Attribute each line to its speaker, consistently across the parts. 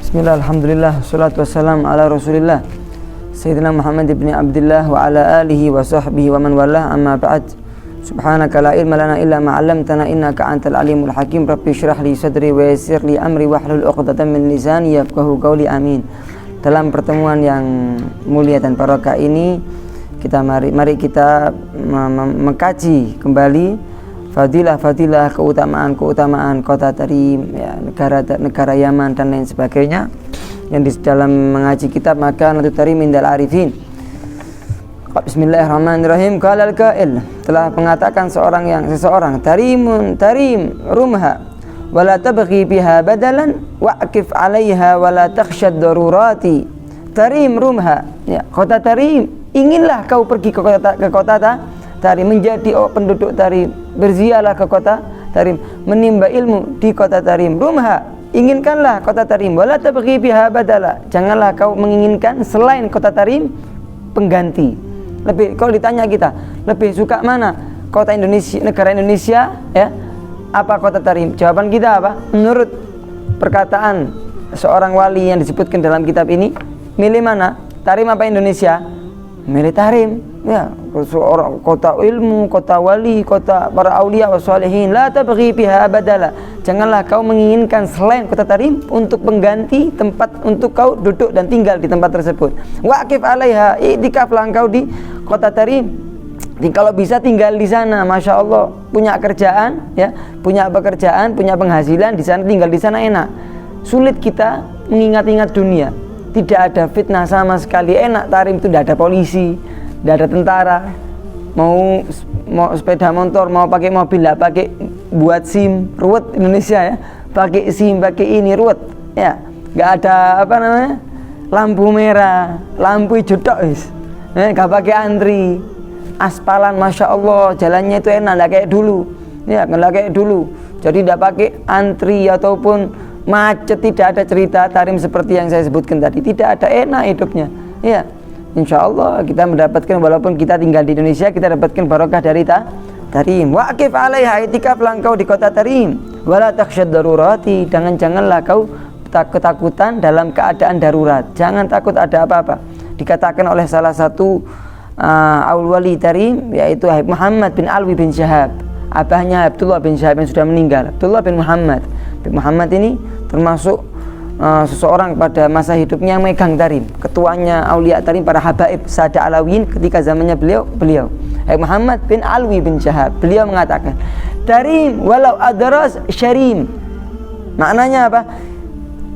Speaker 1: Bismillah, alhamdulillah, salatu wassalam ala rasulillah Sayyidina Muhammad ibn Abdullah wa ala alihi wa sahbihi wa man walah, amma ba'd. Subhanaka la ilma lana illa ma 'allamtana innaka antal alimul hakim. Rabbi shrah li sadri wa yassir li amri wahlul 'uqdatam min lisani yafqahu qawli, amin. Dalam pertemuan yang mulia dan barokah ini, mari kita mengkaji kembali fadilah keutamaan kota Tarim, ya, negara Yaman dan lain sebagainya. Yang di dalam mengaji kitab maka Natu Tarim Indal Arifin. Bismillahirrahmanirrahim. Qala al-qail, telah mengatakan seseorang, Tarim rumha wala tabghi biha badalan waqif 'alaiha wala takhshad darurati. Tarim rumha, ya, kota Tarim, inginlah kau pergi ke kota Tarim, menjadi penduduk Tarim, berziarah ke kota Tarim, menimba ilmu di kota Tarim. Rumha, inginkanlah kota Tarim, wala tabghi biha badala, janganlah kau menginginkan selain kota Tarim pengganti. Kalau ditanya kita, lebih suka mana? Kota Indonesia, negara Indonesia, ya, apa kota Tarim? Jawaban kita apa? Menurut perkataan seorang wali yang disebutkan dalam kitab ini, milih mana? Tarim apa Indonesia? Milih Tarim. Ya, seorang kota ilmu, kota wali, kota para aulia wa sholihin. La tabghi biha badala, janganlah kau menginginkan selain kota Tarim untuk pengganti tempat untuk kau duduk dan tinggal di tempat tersebut. Waqif 'alaiha, i'tikaflah engkau di kota Tarim. Kalau bisa tinggal di sana, masya Allah, punya kerjaan, ya, punya pekerjaan, punya penghasilan di sana, tinggal di sana enak. Sulit kita mengingat-ingat dunia, tidak ada fitnah sama sekali. Enak Tarim itu, tidak ada polisi, tidak ada tentara, mau sepeda motor, mau pakai mobil, lah pakai buat SIM, ruwet Indonesia, ya, pakai SIM, pakai ini ruwet, ya, nggak ada lampu merah, lampu hijau tok, nggak pakai antri, aspalan, masya Allah, jalannya itu enak, nggak kayak dulu, ya, nggak kayak dulu, jadi tidak pakai antri ataupun macet, tidak ada cerita Tarim seperti yang saya sebutkan tadi, tidak ada, enak hidupnya, ya. Insya Allah kita mendapatkan, walaupun kita tinggal di Indonesia, kita dapatkan barokah dari Tarim. Waqif 'alaiha, i'tikaflah engkau di kota Tarim. Wala takhshad darurati, janganlah kau ketakutan dalam keadaan darurat. Jangan takut ada apa-apa. Dikatakan oleh salah satu wali Tarim, yaitu Habib Muhammad bin Alwi bin Syahab. Abahnya Abdullah bin Syahab yang sudah meninggal, Abdullah bin Muhammad. Habib Muhammad ini termasuk seseorang pada masa hidupnya yang megang Tarim, ketuanya aulia Tarim, para habaib Sada Alawiyin ketika zamannya beliau Habib Muhammad bin Alwi bin Syahab. Beliau mengatakan, Tarim walau adras syarim, maknanya apa?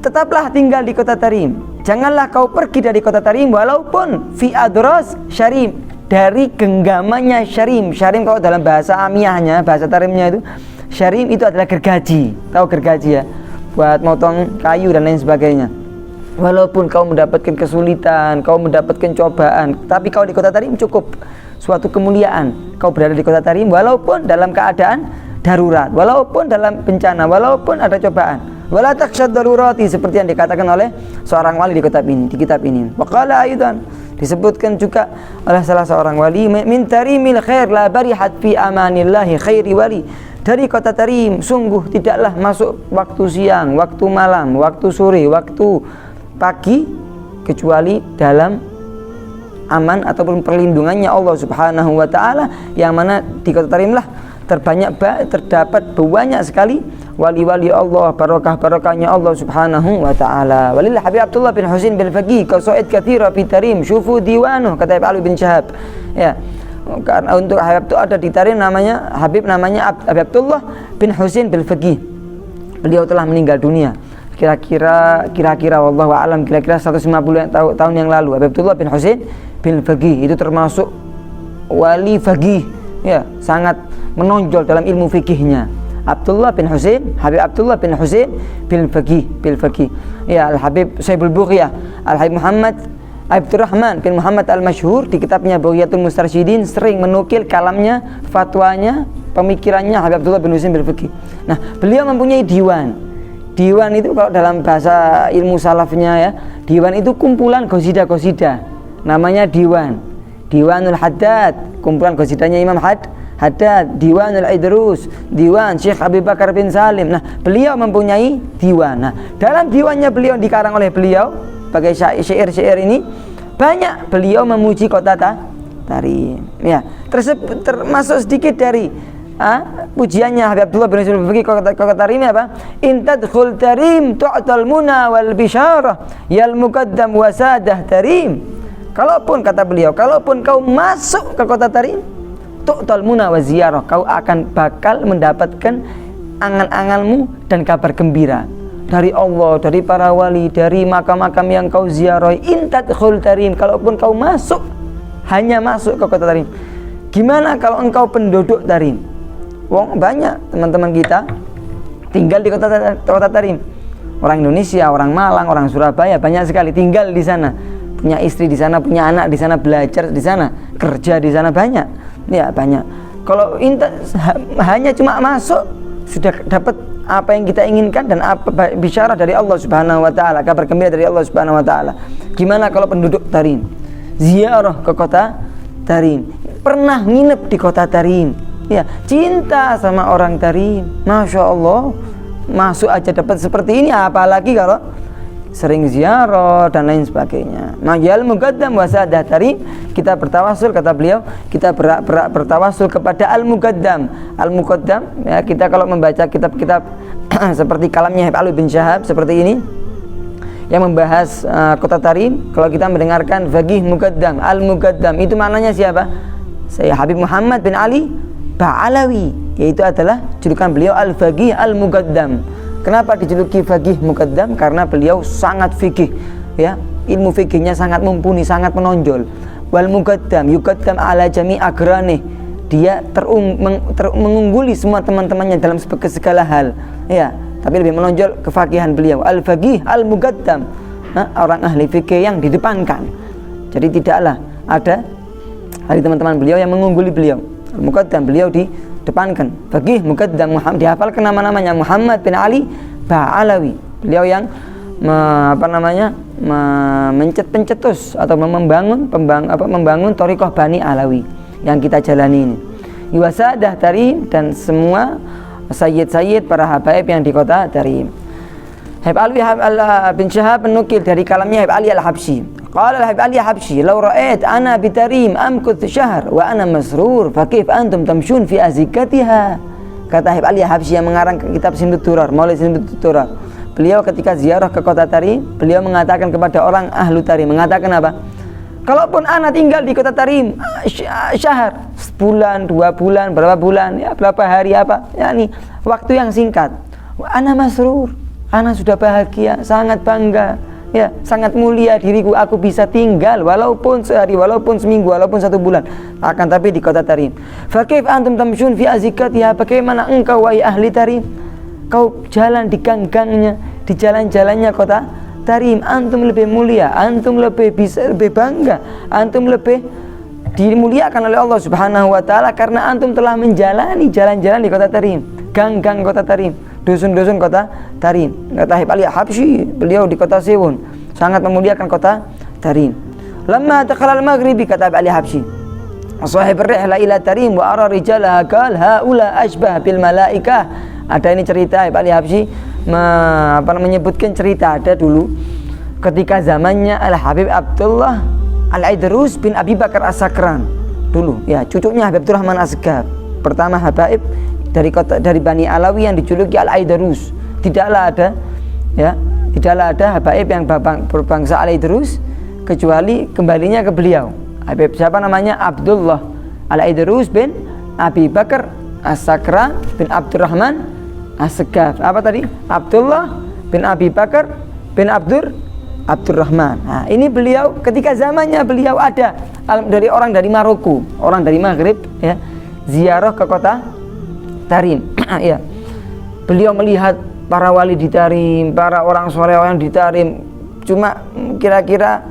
Speaker 1: Tetaplah tinggal di kota Tarim, janganlah kau pergi dari kota Tarim walaupun fi adras syarim, dari genggamannya syarim. Syarim kalau dalam bahasa amiyahnya, bahasa Tarimnya itu, syarim itu adalah gergaji, tahu gergaji, ya, buat motong kayu dan lain sebagainya. Walaupun kau mendapatkan kesulitan, kau mendapatkan cobaan, tapi kau di kota Tarim cukup suatu kemuliaan. Kau berada di kota Tarim walaupun dalam keadaan darurat, walaupun dalam bencana, walaupun ada cobaan. Wala takhshad darurati, seperti yang dikatakan oleh seorang wali di kitab ini. Waqala aidan, disebutkan juga oleh salah seorang wali, min tarimil khair la barihat fi amanillahi khairi wali. Dari kota Tarim sungguh tidaklah masuk waktu siang, waktu malam, waktu sore, waktu pagi, kecuali dalam aman ataupun perlindungannya Allah Subhanahu wa ta'ala, yang mana di kota Tarim lah terdapat banyak sekali wali-wali Allah, barokah-barokahnya Allah Subhanahu wa ta'ala. Walillah Habib Abdullah bin Husain bin Faqih qasaid katsira fi Tarim, syufu diwanuh, kata Habib bin Syahab, ya. Karena untuk Habib itu ada di Tarim, namanya Habib Abdullah bin Husain bin Faqih. Beliau telah meninggal dunia kira-kira wallahu a'lam, kira-kira 150 tahun yang lalu. Habib Abdullah bin Husain bin Faqih itu termasuk wali faqih, ya, sangat menonjol dalam ilmu fikihnya. Abdullah bin Husain, Habib Abdullah bin Husain bin Faqih, ya, Al-Habib Sayyibul Bughiyah, Al-Habib Muhammad Abdurrahman bin Muhammad Al-Masyhur di kitabnya Bughiyatul Mustarsyidin sering menukil kalamnya, fatwanya, pemikirannya Habib Abdullah bin Husain bin Faqih. Nah, beliau mempunyai diwan. Diwan itu kalau dalam bahasa ilmu salafnya, ya, diwan itu kumpulan qasidah-qasidah. Namanya diwan. Diwanul Haddad, kumpulan qasidahnya Imam Haddad, Diwan al-Idrus, Diwan Syekh Abi Bakar bin Salim. Nah, beliau mempunyai diwan. Nah, dalam diwannya beliau dikarang oleh beliau sebagai syair-syair ini banyak beliau memuji kota Tarim. Ya, termasuk sedikit dari pujiannya Habib Abdullah bin Yusuf Al-Fiqi kota Tarim apa? In tadkhul Tarim tu'tal muna wal bisyarah yal muqaddam wasadah Tarim. Kalaupun kata beliau, kalaupun kau masuk ke kota Tarim, tu'tal muna wa ziyarah, kau akan bakal mendapatkan angan-anganmu dan kabar gembira dari Allah, dari para wali, dari makam-makam yang kau ziarahi. In tadkhul Tarim, kalaupun kau masuk, hanya masuk ke kota Tarim. Gimana kalau engkau penduduk Tarim? Wong banyak teman-teman kita tinggal di kota Tarim. Orang Indonesia, orang Malang, orang Surabaya banyak sekali tinggal di sana. Punya istri di sana, punya anak di sana, belajar di sana, kerja di sana banyak. Ya, banyak. Kalau hanya cuma masuk sudah dapat apa yang kita inginkan dan apa bisyarah dari Allah Subhanahu wa taala, kabar gembira dari Allah Subhanahu wa taala. Gimana kalau penduduk Tarim ziarah ke kota Tarim, pernah nginep di kota Tarim, ya, cinta sama orang Tarim, Masya Allah, masuk aja dapat seperti ini, apalagi kalau sering ziarah dan lain sebagainya. Majal muqaddam wasadah Tarim, kita bertawasul, kata beliau, kita bertawasul kepada al-muqaddam. Al-muqaddam, ya, kita kalau membaca kitab-kitab seperti kalamnya Habib Ali bin Syahab seperti ini yang membahas kota Tarim, kalau kita mendengarkan faqih muqaddam, al-muqaddam, itu maknanya siapa? Saya Habib Muhammad bin Ali Ba'alawi, yaitu adalah julukan beliau al-faqih al-muqaddam. Kenapa dijuluki faqih muqaddam? Karena beliau sangat fikih, ya, ilmu fikihnya sangat mumpuni, sangat menonjol. Wal muqaddam yuqaddam ala jami' agranih, dia mengungguli semua teman-temannya dalam segala hal, ya, tapi lebih menonjol kefakihan beliau. Al faqih al muqaddam, orang ahli fikih yang didepankan. Jadi tidaklah ada dari teman-teman beliau yang mengungguli beliau. Al muqaddam, beliau depankan. Faqih muqaddam, Muhammad, dihafalkan nama-namanya, Muhammad bin Ali Ba'alawi. Beliau yang pencetus atau membangun thariqah Bani Alawi yang kita jalani ini. Wasadah Tarim, dan semua sayyid-sayyid para habaib yang di kota Tarim. Habib Ali bin Syahab menukil dari kalamnya Habib Ali Al-Habsyi. Qala Habib Ali Al-Habsyi, "Law ra'ait ana bi Tarim amkuth syahr wa ana masrur, fa kayf antum tamshun fi azikatiha." Kata Habib Ali Al-Habsyi yang mengarang kitab Simdud Durar, Maulid Simdud Durar. Beliau ketika ziarah ke kota Tarim, beliau mengatakan kepada orang ahlu Tarim, mengatakan apa? Kalaupun ana tinggal di kota Tarim syahr, sebulan, 2 bulan, berapa bulan, ya, berapa hari, apa, yakni waktu yang singkat. Ana masrur, ana sudah bahagia, sangat bangga, ya, sangat mulia diriku, aku bisa tinggal walaupun sehari, walaupun seminggu, walaupun 1 bulan, akan tapi di kota Tarim. Fa kaif antum tamshun fi azikatiha, bagaimana engkau wahai ahli Tarim, kau jalan di gang-gangnya, di jalan-jalannya kota Tarim, antum lebih mulia, antum lebih bisa, lebih bangga, antum lebih dimuliakan oleh Allah Subhanahu wa taala karena antum telah menjalani jalan-jalan di kota Tarim, gang-gang kota Tarim, dusun-dusun kota Tarim. Kata Habib Ali Habsyi, beliau di kota Sewun sangat memuliakan kota Tarim. Lamma dakhala al-maghribi, kata Habib Ali Habsyi, sahib ar-rihla ila Tarim wa ara rijalaha qal haula ashbah bil malaikah. Ada ini cerita Habib Ali Habsyi menyebutkan cerita ada dulu ketika zamannya Al-Habib Abdullah Al-Idrus bin Abi Bakar As-Sakran dulu, ya, cucunya Habib Abdurrahman As-Segaf, pertama habaib dari Bani Alawi yang dijuluki Al-Idrus. Tidaklah ada habaib yang berbangsa Al-Idrus kecuali kembalinya ke beliau. Habib siapa namanya? Abdullah Al-Idrus bin Abi Bakar As-Sakran bin Abdurrahman As-Segaf. Apa tadi? Abdullah bin Abi Bakar bin Abdurrahman. Nah, ini beliau ketika zamannya beliau ada dari orang dari Maroko, orang dari Maghrib, ya, ziarah ke kota Tarim. Ya. Beliau melihat para wali di Tarim, para orang soleh yang di Tarim, cuma kira-kira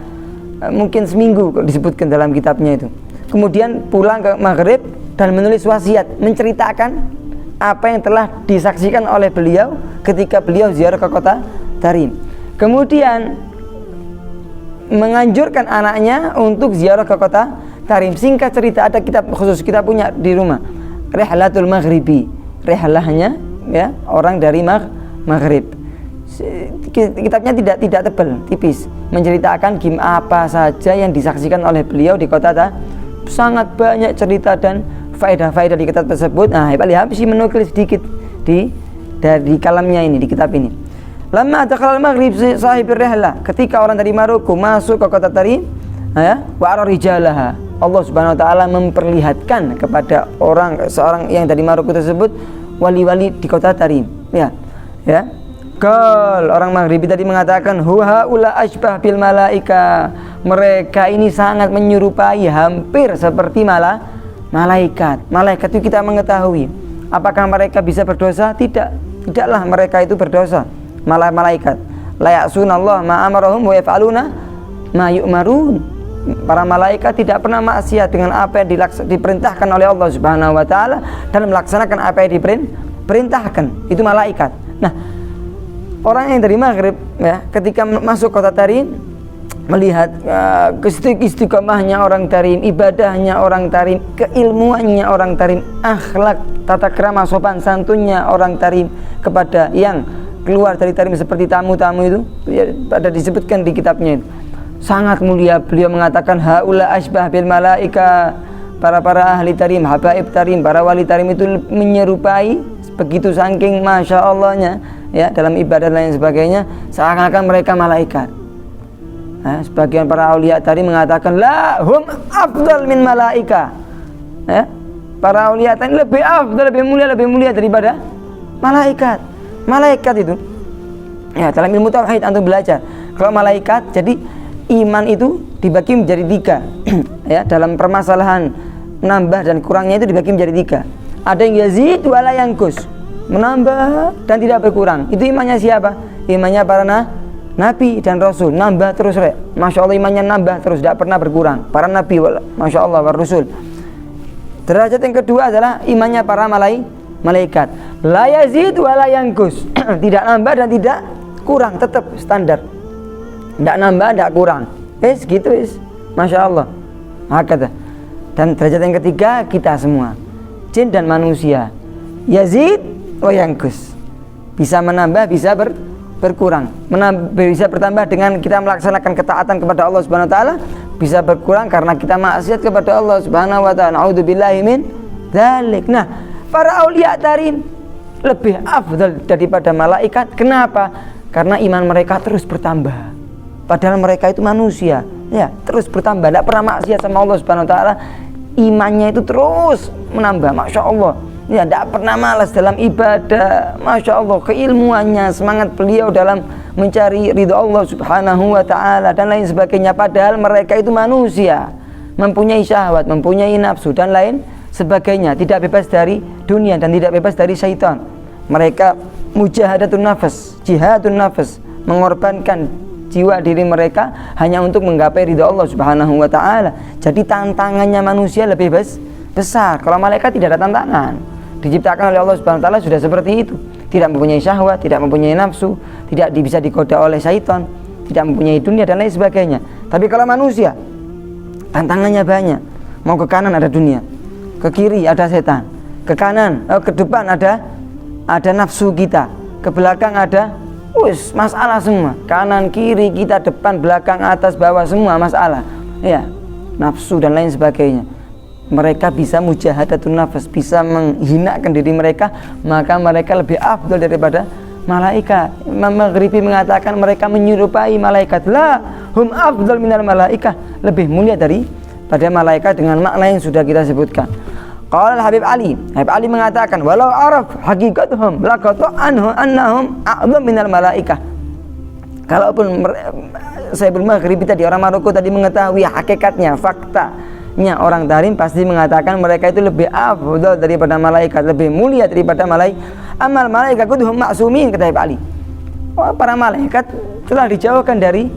Speaker 1: mungkin seminggu disebutkan dalam kitabnya itu. Kemudian pulang ke Maghrib dan menulis wasiat menceritakan apa yang telah disaksikan oleh beliau ketika beliau ziarah ke kota Tarim. Kemudian menganjurkan anaknya untuk ziarah ke kota Tarim. Singkat cerita, ada kitab khusus kita punya di rumah, rihlatul maghribi, rihlahnya ya orang dari maghrib. Kitabnya tidak tebal, tipis, menceritakan apa saja yang disaksikan oleh beliau di kota sangat banyak cerita dan faedah-faedah di kitab tersebut. Nah, Habib Ali Habsyi menukil sedikit dari kalamnya ini, di kitab ini. Lamma dakhala al-maghrib sahibir rihlah, ketika orang dari Maroko masuk ke kota Tarim, ya, wa ara rijalaha, Allah Subhanahu wa taala memperlihatkan kepada seorang yang dari Maroko tersebut wali-wali di kota Tarim, ya. Orang Maghribi tadi mengatakan huwa ula asbah bil malaika, mereka ini sangat menyerupai, hampir seperti malaikat. Malaikat itu kita mengetahui, apakah mereka bisa berdosa? Tidaklah mereka itu berdosa. Malaikat la ya'sunallah ma amarahum wa yaf'aluna ma yu'marun. Para malaikat tidak pernah maksiat dengan apa yang diperintahkan oleh Allah Subhanahu wa taala dan melaksanakan apa yang diperintahkan. Itu malaikat. Nah, orang yang dari Maghrib, ya, ketika masuk kota Tarim, melihat istiqomahnya orang Tarim, ibadahnya orang Tarim, keilmuannya orang Tarim, akhlak, tata krama, sopan santunnya orang Tarim kepada yang keluar dari Tarim seperti tamu-tamu itu, ya, ada disebutkan di kitabnya itu. Sangat mulia. Beliau mengatakan haula asbah bil malaika, para ahli Tarim, habaib Tarim, para wali Tarim itu menyerupai, begitu saking masya Allahnya, ya, dalam ibadah dan lain sebagainya, seakan-akan mereka malaikat. Nah, sebagian para aulia Tarim mengatakan la hum afdal min malaika, ya, para aulia Tarim lebih afdal, lebih mulia daripada malaikat. Malaikat itu, ya, dalam ilmu tauhid antum belajar, kalau malaikat, jadi iman itu dibagi menjadi 3 ya, dalam permasalahan menambah dan kurangnya itu dibagi menjadi 3. Ada yang yazid wala yanqus, menambah dan tidak berkurang. Itu imannya siapa? Imannya para nabi dan rasul, nambah terus, masya Allah, imannya nambah terus, tidak pernah berkurang. Para nabi, masya Allah, wa rasul. Derajat yang kedua adalah imannya para malaikat, la yazid wala yanqus, tidak nambah dan tidak kurang, tetap standar, tidak nambah, tidak kurang, gitu, masya Allah. Hakata. Dan derajat yang ketiga kita semua, jin dan manusia, yazid wa yanqus, bisa menambah, bisa berkurang, bisa bertambah dengan kita melaksanakan ketaatan kepada Allah Subhanahu wa taala, bisa berkurang karena kita maksiat kepada Allah Subhanahu wa taala. A'udzubillahi min dzalik. Nah, para aulia Tarim lebih afdal daripada malaikat. Kenapa? Karena iman mereka terus bertambah. Padahal mereka itu manusia, ya, terus bertambah, tidak pernah maksiat sama Allah Subhanahu wa taala. Imannya itu terus menambah, masya Allah. Ya, tidak pernah malas dalam ibadah, masya Allah. Keilmuannya, semangat beliau dalam mencari ridho Allah Subhanahu wa taala dan lain sebagainya. Padahal mereka itu manusia, mempunyai syahwat, mempunyai nafsu dan lain sebagainya, tidak bebas dari dunia dan tidak bebas dari syaitan. Mereka mujahadatun nafas, jihadun nafas, mengorbankan jiwa diri mereka hanya untuk menggapai ridha Allah Subhanahu wa taala. Jadi tantangannya manusia lebih besar. Kalau malaikat tidak ada tantangan, diciptakan oleh Allah Subhanahu wa taala sudah seperti itu, tidak mempunyai syahwat, tidak mempunyai nafsu, tidak bisa digoda oleh syaitan, tidak mempunyai dunia dan lain sebagainya. Tapi kalau manusia, tantangannya banyak. Mau ke kanan ada dunia, ke kiri ada setan, ke kanan, ke depan ada nafsu kita, ke belakang ada masalah semua, kanan kiri kita, depan belakang atas bawah semua masalah, ya, nafsu dan lain sebagainya. Mereka bisa mujahadatun nafas, bisa menghinakan diri mereka, maka mereka lebih afdal daripada malaikat. Imam Maghribi mengatakan mereka menyerupai malaikat. La hum afdal minal malaikah, lebih mulia daripada malaikat dengan makna yang sudah kita sebutkan. Qala Habib Ali mengatakan walau araf haqiqatuhum laqata anhu annahum a'zam minal malaikah. Kalaupun Sayyidul Maghribi tadi, orang Maroko tadi, mengetahui hakikatnya, faktanya orang Tarim, pasti mengatakan mereka itu lebih afdal daripada malaikat, lebih mulia daripada malaikat. Amal malaikat kuduhum ma'sumin, kata Habib Ali. Para malaikat telah dijauhkan dari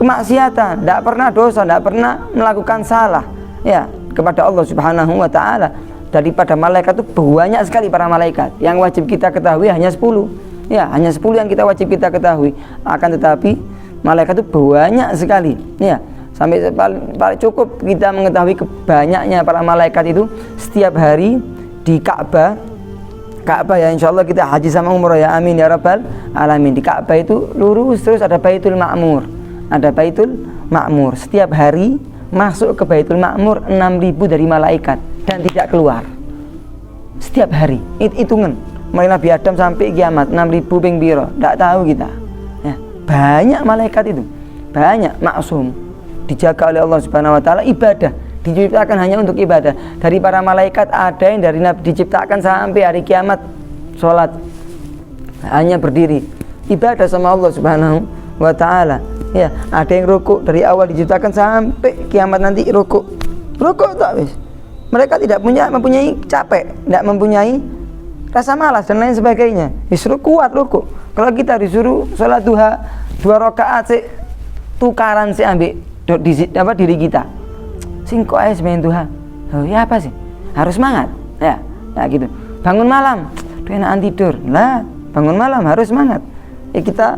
Speaker 1: kemaksiatan, tidak pernah dosa, tidak pernah melakukan salah, ya, kepada Allah Subhanahu wa taala. Daripada malaikat itu banyak sekali para malaikat. Yang wajib kita ketahui hanya 10. Ya, hanya 10 yang kita wajib kita ketahui. Akan tetapi malaikat itu banyak sekali. Ya, sampai paling cukup kita mengetahui kebanyaknya para malaikat itu. Setiap hari di Ka'bah. Ka'bah ya, insyaallah kita haji sama umrah ya, amin ya rabbal alamin. Di Ka'bah itu lurus terus ada Baitul Ma'mur. Ada Baitul Ma'mur. Setiap hari masuk ke Baitul Ma'mur 6.000 dari malaikat dan tidak keluar. Setiap hari. Hitungan. Mulai Nabi Adam sampai kiamat 6.000 ping piro, tidak tahu kita. Ya, banyak malaikat itu. Banyak, maksum. Dijaga oleh Allah Subhanahu wa taala, ibadah. Diciptakan hanya untuk ibadah. Dari para malaikat ada yang dari Nabi diciptakan sampai hari kiamat sholat, hanya berdiri ibadah sama Allah Subhanahu wa taala. Ya, ada yang rukuk dari awal diciptakan sampai kiamat nanti rukuk tak wis. Mereka tidak mempunyai capek, tidak mempunyai rasa malas dan lain sebagainya. Disuruh kuat rukuk. Kalau kita disuruh sholat duha 2 rakaat sih tukaran sih ambil diri kita. Singko aja main duha. Oh, ya apa sih? Harus semangat. Ya gitu. Bangun malam, enakan tidur. Lah, bangun malam harus semangat. Ya kita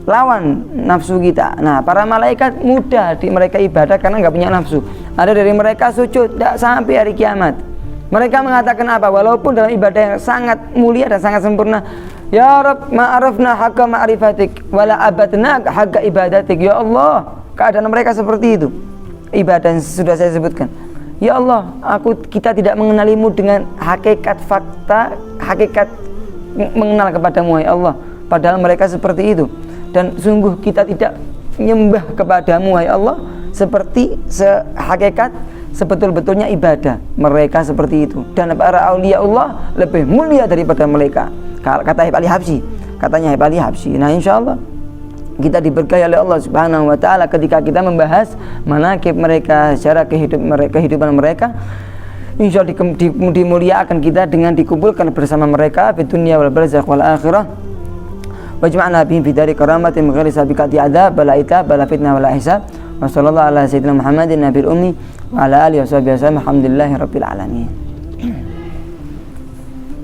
Speaker 1: lawan nafsu kita. Nah, para malaikat mudah mereka ibadah karena nggak punya nafsu. Ada dari mereka sujud tidak sampai hari kiamat. Mereka mengatakan apa? Walaupun dalam ibadah yang sangat mulia dan sangat sempurna, ya Rabb, ma'arafna haqqa ma'rifatik wala abadna haqqa ibadatik. Ya Allah, keadaan mereka seperti itu. Ibadah yang sudah saya sebutkan. Ya Allah, kita tidak mengenalimu dengan hakikat fakta, hakikat mengenal kepadamu ya Allah. Padahal mereka seperti itu. Dan sungguh kita tidak menyembah kepadamu ya Allah seperti hakikat sebetul-betulnya ibadah. Mereka seperti itu. Dan para aulia Allah lebih mulia daripada mereka. Kata Habib Ali Habsyi. Katanya Habib Ali Habsyi. Nah, insyaallah kita diberkahi oleh Allah Subhanahu wa taala ketika kita membahas manaqib mereka, secara kehidupan mereka. Insyaallah dimuliakan kita dengan dikumpulkan bersama mereka di dunia wal barzakh wal akhirah. Wajma'na bihim fi dari karamatin ghairi sabiqati adzab bala itab bala fitnah wala hisab. Wa sallallahu ala sayyidina Muhammadin nabiyil ummi wa ala alihi washabihi wasallam. Alhamdulillahirabbil alamin.